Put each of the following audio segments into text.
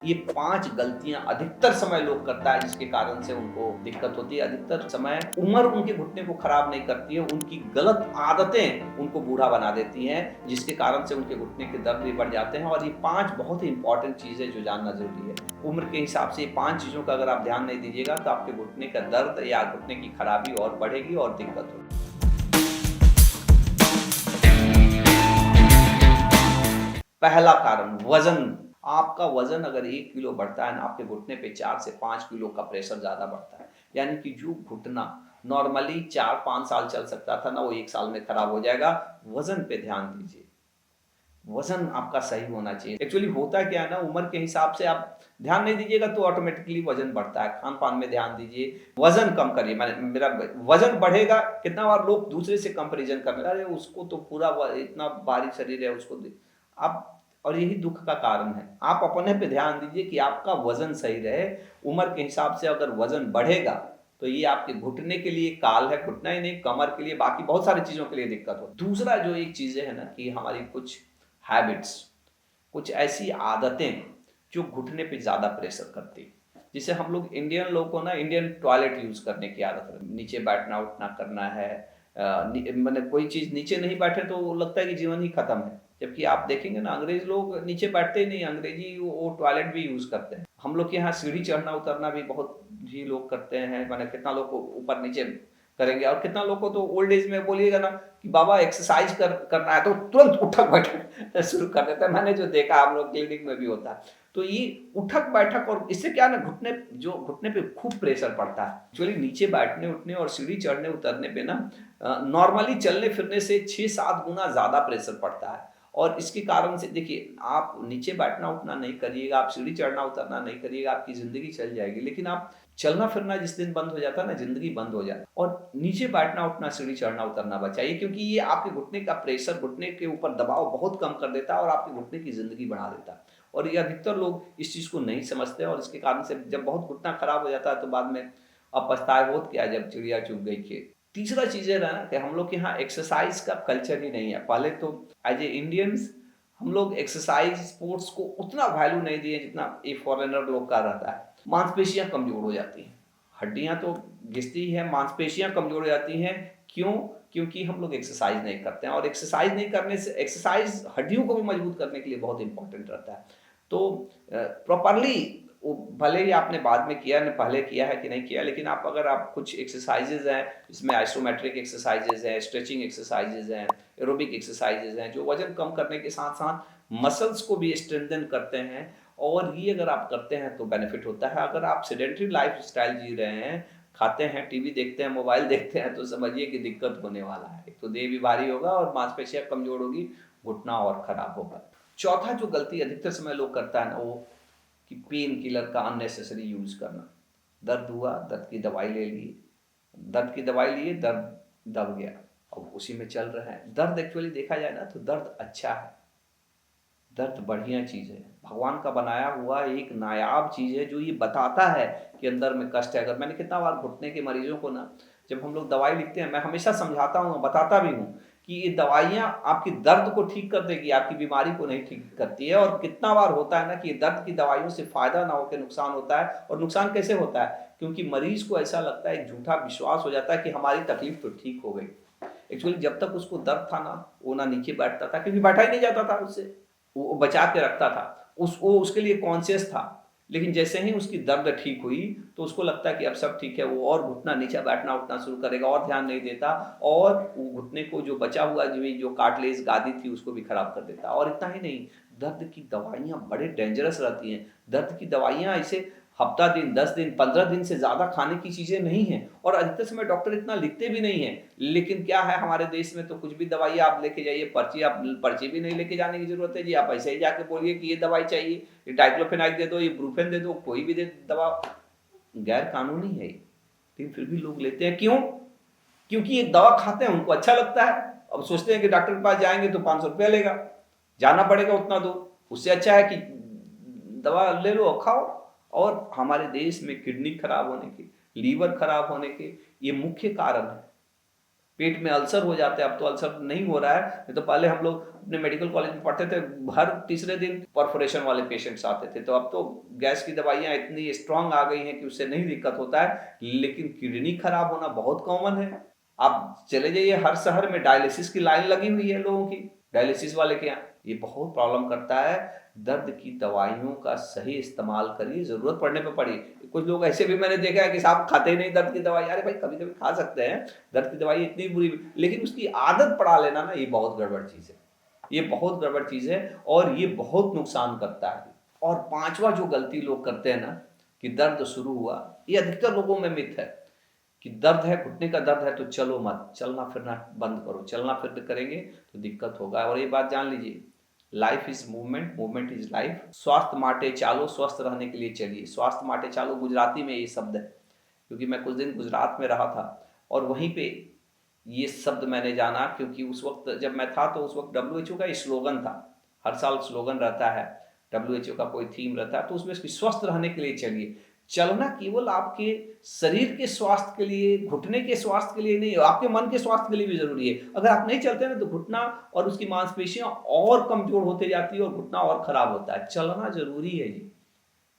ये 5 गलतियाँ अधिकतर समय लोग करता है जिसके कारण से उनको दिक्कत होती है। अधिकतर समय उम्र उनके घुटने को खराब नहीं करती है, उनकी गलत आदतें उनको बूढ़ा बना देती हैं, जिसके कारण से उनके घुटने के दर्द भी बढ़ जाते हैं। और ये 5 बहुत ही इम्पोर्टेंट चीज़ें जो जानना ज़रूरी है। उम्र के हिसाब से ये 5 चीज़ों का अगर आप ध्यान नहीं दीजिएगा तो आपके घुटने का दर्द या घुटने की खराबी और बढ़ेगी और दिक्कत होगी। पहला कारण वज़न। आपका वज़न अगर 1 किलो बढ़ता है ना, आपके घुटने पे 4 से 5 किलो का प्रेशर ज़्यादा बढ़ता है। यानी कि जो घुटना नॉर्मली 4-5 साल चल सकता था ना, वो 1 साल में खराब हो जाएगा। वज़न पे ध्यान दीजिए। वज़न आपका सही होना चाहिए। एक्चुअली होता क्या है ना, उम्र के हिसाब से आप ध्यान नहीं दीजिएगा तो ऑटोमेटिकली वज़न बढ़ता है। खान-पान में ध्यान दीजिए, वज़न कम करिए। मेरा वज़न बढ़ेगा, कितना बार लोग दूसरे से कंपैरिज़न करने लगे, अरे उसको तो पूरा इतना भारी शरीर है, उसको आप और यही दुःख का कारण है। आप अपने पे ध्यान दीजिए कि आपका वज़न सही रहे। उम्र के हिसाब से अगर वज़न बढ़ेगा, तो ये आपके घुटने के लिए काल है, घुटना ही नहीं, कमर के लिए, बाकी बहुत सारी चीज़ों के लिए दिक्कत हो। दूसरा जो एक चीज़ें है ना कि हमारी कुछ हैबिट्स, कुछ ऐसी आदतें जो घुटने पे ज़्यादा प्रेशर करती है। जैसे हम लोग इंडियन लोग को ना इंडियन टॉयलेट यूज़ करने की आदत है। नीचे बैठना-उठना करना है। माने कोई चीज़ नीचे नहीं बैठे तो वो लगता है कि जीवन ही खत्म है। जबकि आप देखेंगे ना, अंग्रेज़ लोग नीचे बैठते ही नहीं, अंग्रेज़ी वो टॉयलेट भी यूज़ करते हैं। हम लोग के यहाँ सीढ़ी चढ़ना-उतरना भी बहुत ही लोग करते हैं। माने कितना लोग को ऊपर-नीचे करेंगे, और कितना लोग को तो ओल्ड एज में बोलिएगा ना कि बाबा एक्सरसाइज करना है तो तुरंत उठक-बैठक शुरू कर देता है। मैंने जो देखा हम लोग क्लिनिक में भी होता है। तो ये उठक-बैठक, और इससे क्या है ना, घुटने पे खूब प्रेशर पड़ता है। एक्चुअली नीचे बैठने-उठने और सीढ़ी चढ़ने-उतरने पे ना नॉर्मली चलने-फिरने से 6-7 गुना ज़्यादा प्रेशर पड़ता है। और इसके कारण से देखिए, आप नीचे बैठना-उठना नहीं करिएगा, आप सीढ़ी चढ़ना-उतरना नहीं करिएगा, आपकी ज़िंदगी चल जाएगी। लेकिन आप चलना-फिरना जिस दिन बंद हो जाता है ना, ज़िंदगी बंद हो जाती है। और नीचे बैठना-उठना, सीढ़ी चढ़ना-उतरना बचाइए, क्योंकि ये आपके घुटने का प्रेशर, घुटने के ऊपर दबाव बहुत कम कर देता है और आपके घुटने की ज़िंदगी बढ़ा देता है। और ये अधिकतर लोग इस चीज़ को नहीं समझते हैं, और इसके कारण से जब बहुत घुटना खराब हो जाता है तो बाद में अब पछताए होत क्या जब चिड़िया चुग गई खेत। तीसरा चीज़ है ना कि हम लोग के यहाँ एक्सरसाइज़ का कल्चर ही नहीं है। पहले तो एज़ ए इंडियंस हम लोग एक्सरसाइज़, स्पोर्ट्स को उतना वैल्यू नहीं दिए जितना ये फॉरेनर लोग का रहता है। मांसपेशियाँ कमज़ोर हो जाती हैं, हड्डियाँ तो घिसती ही हैं, मांसपेशियाँ कमज़ोर हो जाती हैं। क्यों? क्योंकि हम लोग एक्सरसाइज़ नहीं करते हैं, और एक्सरसाइज़ नहीं करने से, एक्सरसाइज़ हड्डियों को भी मजबूत करने के लिए बहुत इम्पोर्टेंट रहता है। तो प्रॉपरली वो भले ही आपने बाद में किया न, पहले किया है कि नहीं किया, लेकिन अगर आप कुछ एक्सरसाइज़ेज़ हैं, इसमें आइसोमेट्रिक एक्सरसाइज़ेज़ हैं, स्ट्रेचिंग एक्सरसाइज़ेज़ हैं, एरोबिक एक्सरसाइज़ेज़ हैं, जो वज़न कम करने के साथ-साथ मसल्स को भी स्ट्रेंथन करते हैं। और ये अगर आप करते हैं तो बेनिफिट होता है। अगर आप सेडेंटरी लाइफ़स्टाइल जी रहे हैं, खाते हैं, टीवी देखते हैं, मोबाइल देखते हैं, तो समझिए कि दिक्कत होने वाला है। एक तो देह भी भारी होगा और मांसपेशियाँ कमज़ोर होगी, घुटना और खराब होगा। चौथा जो गलती अधिकतर समय लोग करता है ना, वो कि पेन किलर का अननेसेसरी यूज़ करना। दर्द हुआ, दर्द की दवाई ले लिए, दर्द दब गया, अब उसी में चल रहे हैं। दर्द एक्चुअली देखा जाए ना तो दर्द अच्छा है, दर्द बढ़िया चीज़ है। भगवान का बनाया हुआ एक नायाब चीज़ है जो ये बताता है कि अंदर में कष्ट है। अगर मैंने कितना बार घुटने के मरीज़ों को ना, जब हम लोग दवाई लिखते हैं, मैं हमेशा समझाता हूँ, बताता भी हूँ कि ये दवाइयाँ आपकी दर्द को ठीक कर देगी, आपकी बीमारी को नहीं ठीक करती है। और कितना बार होता है ना कि दर्द की दवाइयों से फ़ायदा ना होके नुकसान होता है। और नुकसान कैसे होता है? क्योंकि मरीज़ को ऐसा लगता है, एक झूठा विश्वास हो जाता है कि हमारी तकलीफ़ तो ठीक हो गई। एक्चुअली जब तक उसको दर्द था ना, वो ना नीचे बैठता था, क्योंकि बैठा ही नहीं जाता था उससे। वो बचा के रखता था। वो उसके लिए कॉन्शियस था। लेकिन जैसे ही उसकी दर्द ठीक हुई, तो उसको लगता है कि अब सब ठीक है, वो और घुटना नीचे बैठना-उठना शुरू करेगा, और ध्यान नहीं देता, और वो घुटने को जो बचा हुआ जो कार्टिलेज गादी थी, उसको भी खराब कर देता। और इतना ही नहीं, दर्द की दवाइयाँ बड़े डेंजरस रहती हैं। दर्द की दवाइयाँ ऐसे हफ्ता दिन, 10 दिन, 15 दिन से ज़्यादा खाने की चीज़ें नहीं हैं, और अधिकतर समय डॉक्टर इतना लिखते भी नहीं हैं। लेकिन क्या है, हमारे देश में तो कुछ भी दवाई आप लेके जाइए, पर्ची भी नहीं लेके जाने की ज़रूरत है जी, आप ऐसे ही जाके बोलिए कि ये दवाई चाहिए, ये डाइक्लोफेनाक दे दो, ये ब्रूफेन दे दो, कोई भी दे दवा। गैर कानूनी है ये, लेकिन फिर भी लोग लेते हैं। क्यों? क्योंकि एक दवा खाते हैं, उनको अच्छा लगता है। अब सोचते हैं कि डॉक्टर के पास जाएँगे तो ₹500 लेगा, जाना पड़ेगा उतना दूर। उससे अच्छा है कि दवा ले लो और खाओ। और हमारे देश में किडनी खराब होने के, लीवर खराब होने के ये मुख्य कारण है। पेट में अल्सर हो जाते हैं। अब तो अल्सर नहीं हो रहा है, नहीं तो पहले हम लोग अपने मेडिकल कॉलेज में पढ़ते थे, हर तीसरे दिन परफोरेशन वाले पेशेंट्स आते थे। तो अब तो गैस की दवाइयाँ इतनी स्ट्रांग आ गई हैं कि उससे नहीं दिक्कत होता है, लेकिन किडनी खराब होना बहुत कॉमन है। आप चले जाइए, हर शहर में डायलिसिस की लाइन लगी हुई है लोगों की, डायलिसिस वाले के यहाँ। ये बहुत प्रॉब्लम करता है। दर्द की दवाइयों का सही इस्तेमाल करिए, जरूरत पड़ने पर पड़िए। कुछ लोग ऐसे भी मैंने देखा है कि साहब खाते ही नहीं दर्द की दवाई। अरे भाई कभी कभी खा सकते हैं, दर्द की दवाई इतनी बुरी, लेकिन उसकी आदत पड़ा लेना ना, ये बहुत गड़बड़ चीज है। ये बहुत गड़बड़ चीज है और ये बहुत नुकसान करता है। और पांचवा जो गलती लोग करते हैं ना, कि दर्द शुरू हुआ, ये अधिकतर लोगों में मिथ है कि दर्द है, घुटने का दर्द है तो चलो मत, चलना फिरना बंद करो। चलना फिरना करेंगे तो दिक्कत होगा। और ये बात जान लीजिए, life is movement, movement is life. स्वास्थ्य माटे चालो, स्वस्थ रहने के लिए चलिए। स्वास्थ्य माटे चालो गुजराती में ये शब्द है, क्योंकि मैं कुछ दिन गुजरात में रहा था और वहीं पे ये शब्द मैंने जाना, क्योंकि उस वक्त जब मैं था तो उस वक्त WHO का स्लोगन था। हर साल स्लोगन रहता है, WHO का कोई थीम रहता है, तो उसमें स्वस्थ रहने के लिए चलिए। चलना केवल आपके शरीर के स्वास्थ्य के लिए, घुटने के स्वास्थ्य के लिए नहीं, आपके मन के स्वास्थ्य के लिए भी जरूरी है। अगर आप नहीं चलते ना तो घुटना और उसकी मांसपेशियां और कमजोर होते जाती है और घुटना और खराब होता है। चलना जरूरी है जी।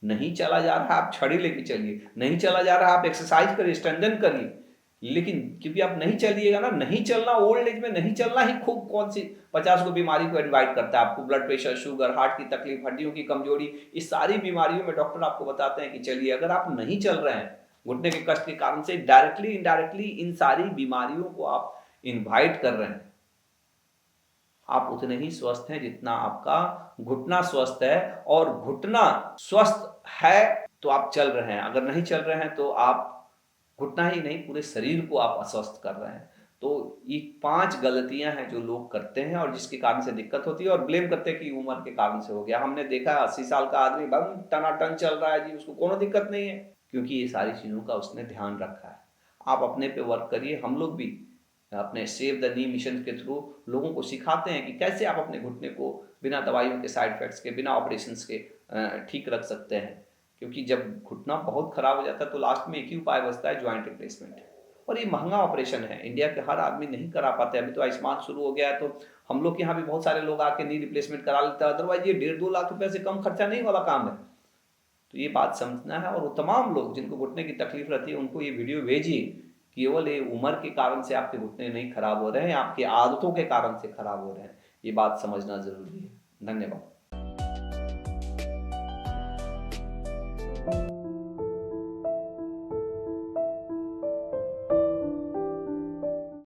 नहीं चला जा रहा आप छड़ी लेके चलिए, नहीं चला जा रहा आप एक्सरसाइज करिए, स्ट्रेंथन करिए। लेकिन क्योंकि आप नहीं चलिएगा ना, नहीं चलना, ओल्ड एज में नहीं चलना ही खूब कौन सी 50 को बीमारी को इनवाइट करता है। आपको ब्लड प्रेशर, शुगर, हार्ट की तकलीफ, हड्डियों की कमजोरी, इस सारी बीमारियों में डॉक्टर आपको बताते हैं कि चलिए। अगर आप नहीं चल रहे हैं घुटने के कष्ट के कारण से, डायरेक्टली इनडायरेक्टली इन सारी बीमारियों को आप इनवाइट कर रहे हैं। आप उतने ही स्वस्थ हैं जितना आपका घुटना स्वस्थ है। और घुटना स्वस्थ है तो आप चल रहे हैं, अगर नहीं चल रहे हैं तो आप घुटना ही नहीं पूरे शरीर को आप अस्वस्थ कर रहे हैं। तो ये 5 गलतियां हैं जो लोग करते हैं और जिसके कारण से दिक्कत होती है, और ब्लेम करते हैं कि उम्र के कारण से हो गया। हमने देखा 80 साल का आदमी बम टनाटन चल रहा है जी, उसको कोनो दिक्कत नहीं है, क्योंकि ये सारी चीजों का उसने ध्यान रखा है। आप अपने पे वर्क करिए। हम लोग भी अपने सेव द नी मिशन के थ्रू लोगों को सिखाते हैं कि कैसे आप अपने घुटने को बिना दवाइयों के, साइड इफेक्ट्स के, बिना ऑपरेशंस के ठीक रख सकते हैं। क्योंकि जब घुटना बहुत खराब हो जाता है तो लास्ट में एक ही उपाय बचता है, ज्वाइंट रिप्लेसमेंट। और ये महंगा ऑपरेशन है, इंडिया के हर आदमी नहीं करा पाते। अभी तो आयुष्मान शुरू हो गया है तो हम लोग के यहाँ भी बहुत सारे लोग आके नी रिप्लेसमेंट करा लेते हैं। अदरवाइज ये 1.5-2 लाख रुपए से कम खर्चा नहीं वाला काम है। तो ये बात समझना है। और वो तमाम लोग जिनको घुटने की तकलीफ रहती है उनको ये वीडियो भेजिए। केवल ये उम्र के कारण से आपके घुटने नहीं खराब हो रहे हैं, आपकी आदतों के कारण से खराब हो रहे हैं। ये बात समझना जरूरी है। धन्यवाद।